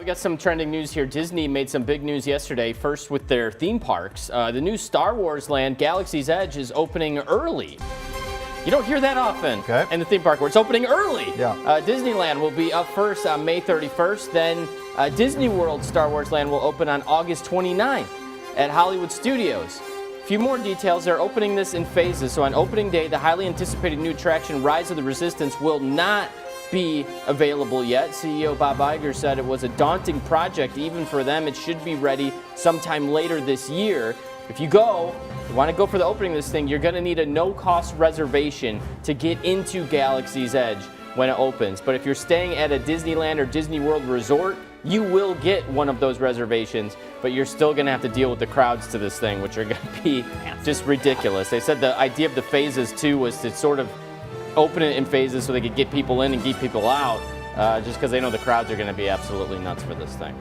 We got some trending news here. Disney made some big news yesterday, first with their theme parks. The new Star Wars land, Galaxy's Edge, is opening early. You don't hear that often in the theme park where it's opening early. Yeah. Disneyland will be up first on May 31st. Then Disney World Star Wars Land will open on August 29th at Hollywood Studios. A few more details. They're opening this in phases. So on opening day, the highly anticipated new attraction, Rise of the Resistance, will not be available yet. CEO Bob Iger said it was a daunting project even for them. It should be ready sometime later this year. If you want to go for the opening of this thing, you're going to need a no-cost reservation to get into Galaxy's Edge when it opens. But if you're staying at a Disneyland or Disney World resort, you will get one of those reservations, but you're still going to have to deal with the crowds to this thing, which are going to be just ridiculous. They said the idea of the phases, too, was to sort of open it in phases so they could get people in and keep people out, just because they know the crowds are going to be absolutely nuts for this thing.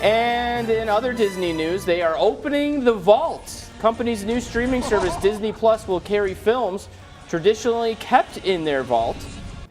And in other Disney news, they are opening the vault. Company's new streaming service, Disney Plus, will carry films traditionally kept in their vault,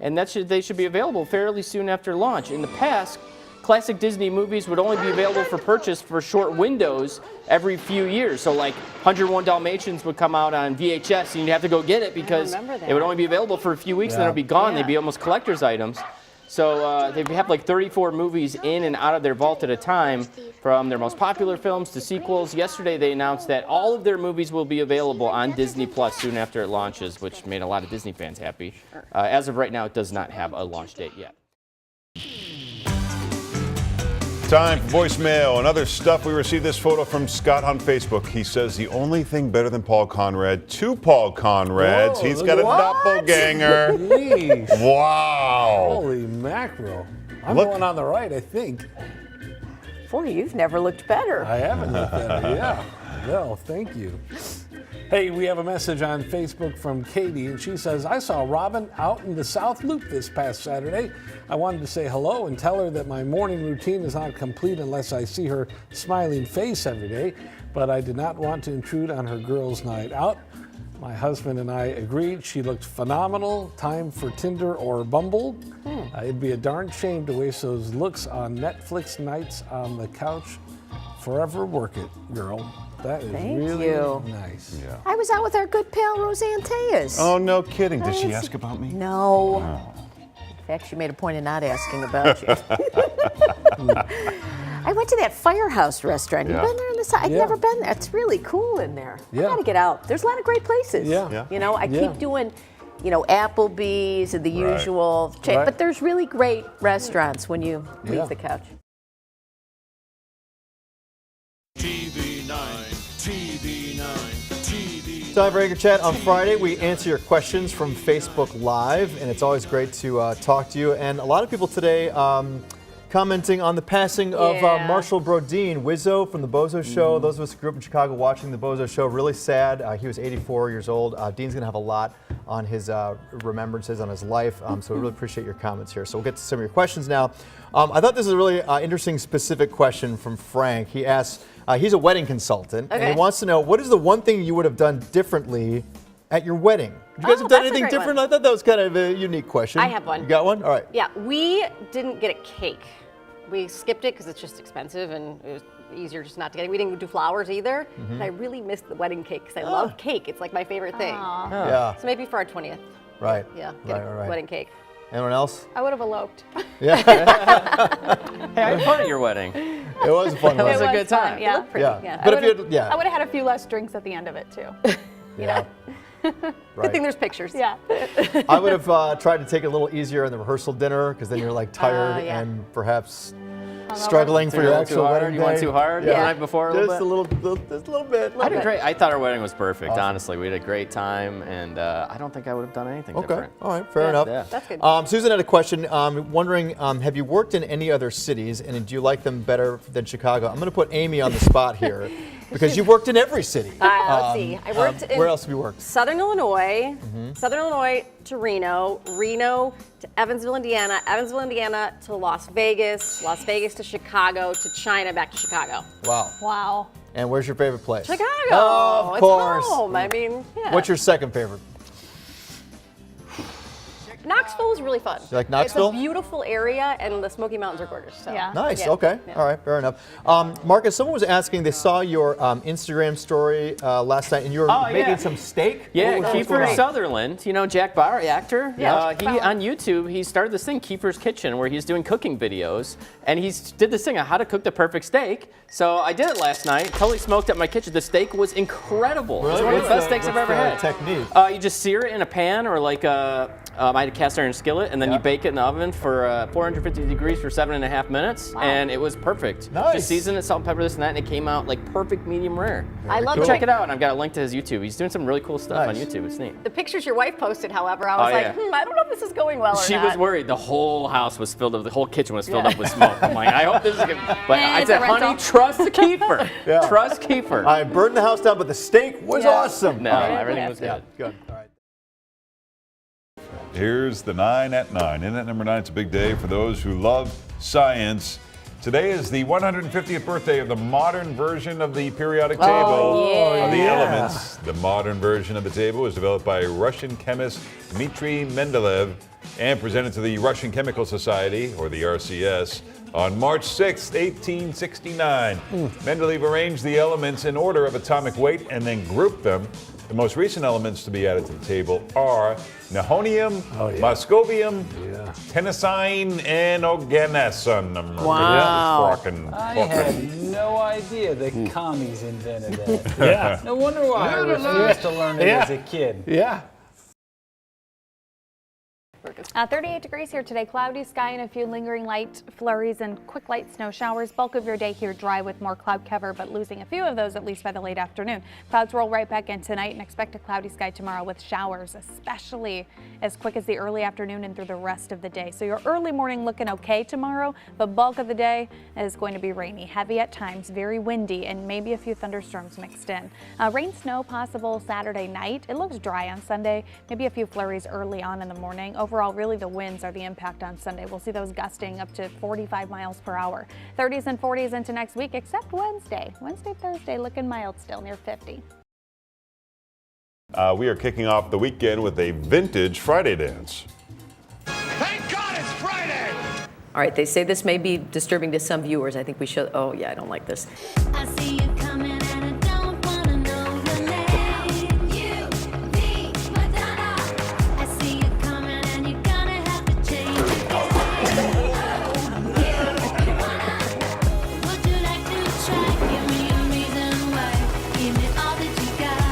and they should be available fairly soon after launch. In the past, classic Disney movies would only be available for purchase for short windows every few years. So like 101 Dalmatians would come out on VHS and you'd have to go get it because it would only be available for a few weeks and then it would be gone. They'd be almost collector's items. So they have like 34 movies in and out of their vault at a time, from their most popular films to sequels. Yesterday they announced that all of their movies will be available on Disney Plus soon after it launches, which made a lot of Disney fans happy. As of right now, it does not have a launch date yet. Time for voicemail and other stuff. We received this photo from Scott on Facebook. He says the only thing better than Paul Conrad, two Paul Conrads. He's got a doppelganger. Jeez. Wow. Holy mackerel. I'm going on the right, I think. Boy, you've never looked better. I haven't looked better, yeah. Well, thank you. Hey, we have a message on Facebook from Katie, and she says, I saw Robin out in the South Loop this past Saturday. I wanted to say hello and tell her that my morning routine is not complete unless I see her smiling face every day, but I did not want to intrude on her girls' night out. My husband and I agreed she looked phenomenal. Time for Tinder or Bumble. It'd be a darn shame to waste those looks on Netflix nights on the couch. Forever work it, girl. That is really nice. Yeah. I was out with our good pal Roseanne Tejas. Oh, no kidding. Did she ask about me? No. In fact, she made a point of not asking about you. I went to that Firehouse restaurant. You've been there in the South? I've never been there. It's really cool in there. I gotta get out. There's a lot of great places. You know, I keep doing, Applebee's and the usual, but there's really great restaurants when you leave the couch. Time for Anchor Chat on Friday. We answer your questions from Facebook Live, and it's always great to talk to you. And a lot of people today commenting on the passing of Marshall Brodeen, Wizzo from the Bozo Show. Those of us who grew up in Chicago watching the Bozo Show, really sad. He was 84 years old. Dean's going to have a lot on his remembrances on his life, so we really appreciate your comments here. So we'll get to some of your questions now. I thought this was a really interesting, specific question from Frank. He asks, he's a wedding consultant, and he wants to know, what is the one thing you would have done differently at your wedding? Would you guys have done anything different? I thought that was kind of a unique question. I have one. You got one? All right. Yeah, we didn't get a cake. We skipped it because it's just expensive and it was easier just not to get it. We didn't do flowers either. And I really missed the wedding cake because I love cake. It's like my favorite thing. Yeah. So maybe for our 20th. Right. Yeah, get a wedding cake. Anyone else? I would have eloped. Hey, I had fun at your wedding. It was a fun one. It was a good time. Yeah. But if you I would have had a few less drinks at the end of it too. Good thing there's pictures. Yeah. I would have tried to take it a little easier in the rehearsal dinner, because then you're like tired and perhaps struggling for your actual wedding day. You went too hard the night before? Just a little bit. I did great. I thought our wedding was perfect, honestly. We had a great time, and I don't think I would have done anything different. All right, fair enough. Yeah. That's good. Susan had a question, wondering, have you worked in any other cities, and do you like them better than Chicago? I'm going to put Amy on the spot here, because you've worked in every city. Let's see. I worked in where else have you worked? Southern Illinois, Southern Illinois to Reno, Reno to Evansville, Indiana, Evansville, Indiana to Las Vegas to Chicago to China, back to Chicago. Wow. Wow. And where's your favorite place? Chicago. Of course. It's home. I mean, yeah. What's your second favorite? Knoxville was really fun. You like Knoxville? It's a beautiful area, and the Smoky Mountains are gorgeous. So. Yeah. Nice. Yeah. Okay. Yeah. All right. Fair enough. Marcus, someone was asking. They saw your Instagram story last night, and you were making some steak. Yeah, What was going Kiefer on? Sutherland. You know Jack Bauer, actor. Yeah. He on YouTube. He started this thing, Kiefer's Kitchen, where he's doing cooking videos, and he did this thing on how to cook the perfect steak. So I did it last night. Totally smoked up my kitchen. The steak was incredible. Really? It's one of the best steaks I've ever had. Technique. You just sear it in a pan or like I had a cast iron skillet, and then you bake it in the oven for 450 degrees for 7.5 minutes, and it was perfect. Nice. Just seasoned it, salt, pepper, this and that, and it came out like perfect medium rare. I love Go it. check it out, and I've got a link to his YouTube. He's doing some really cool stuff on YouTube. It's neat. The pictures your wife posted, however, I was like, I don't know if this is going well or She not. was worried. The whole house was filled up. The whole kitchen was filled up with smoke. I'm like, I hope this is good. But I it's a said, honey, rental." trust Kiefer. Trust Kiefer. I burned the house down, but the steak was awesome. No, everything was good. Good. All right. Here's the 9 at 9. In at number 9, it's a big day for those who love science. Today is the 150th birthday of the modern version of the periodic table of the elements. The modern version of the table was developed by Russian chemist Dmitry Mendeleev and presented to the Russian Chemical Society, or the RCS, on March 6, 1869. Mendeleev arranged the elements in order of atomic weight and then grouped them. The most recent elements to be added to the table are nihonium, moscovium, tennessine, and oganesson. Wow. I had no idea the commies invented that. No wonder why I refused to learn it as a kid. Yeah. 38 degrees here today. Cloudy sky and a few lingering light flurries and quick light snow showers. Bulk of your day here dry with more cloud cover, but losing a few of those at least by the late afternoon. Clouds roll right back in tonight and expect a cloudy sky tomorrow with showers, especially as quick as the early afternoon and through the rest of the day. So your early morning looking okay tomorrow, but bulk of the day is going to be rainy, heavy at times, very windy, and maybe a few thunderstorms mixed in. Rain, snow possible Saturday night. It looks dry on Sunday, maybe a few flurries early on in the morning. Overall, really the winds are the impact on Sunday. We'll see those gusting up to 45 miles per hour. 30s and 40s into next week, except Wednesday. Thursday looking mild still, near 50. We are kicking off the weekend with a vintage Friday dance. Thank God it's Friday! All right, they say this may be disturbing to some viewers. I think we should. Oh, yeah, I don't like this. I see you coming and I don't wanna know your name. You, me, Madonna. I see you coming and you're gonna have to change again. You wanna? Would you like to try? Give me a reason why. Give me all that you got.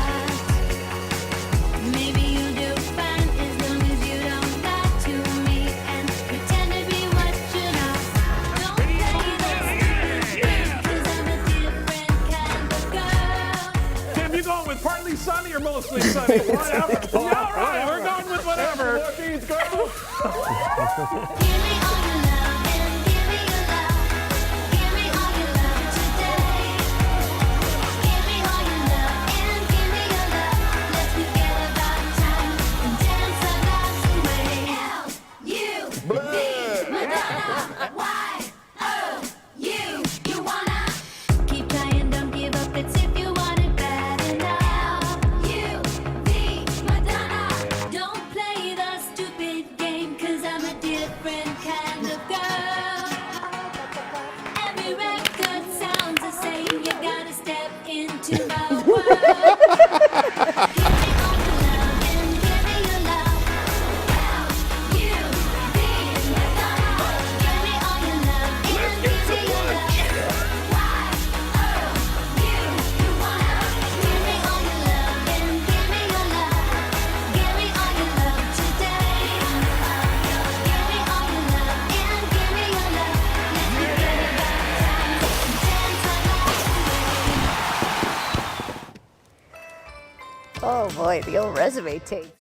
Maybe you'll do fine as long as you don't lie to me and pretend to be what you're not. Don't play that stupid game, 'cause I'm a different kind of girl. Tim, you going with partly sunny or mostly sunny? Whatever. Yeah, all right, we're going with whatever. Give me all your love and give me your love. Give me all your love today. Give me all your love and give me your love. Let's forget about time and dance our lives away. L-U-V, Madonna. Y-O-U, you wanna keep trying, don't give up. It's if you want it bad enough. L-U-V, Madonna. Don't play the stupid game, 'cause I'm a different kind of girl. Every record sounds the same. You gotta step into my world. Give me all your love and give me your love. L-U-V, Madonna. Give me all your love and give me your love. Y-O-U, you wanna give me all your love and give me your love. Give me all your love today. Give me all your love and give me your love. Let's forget about time and dance our lives away. Oh boy, the old resume tape.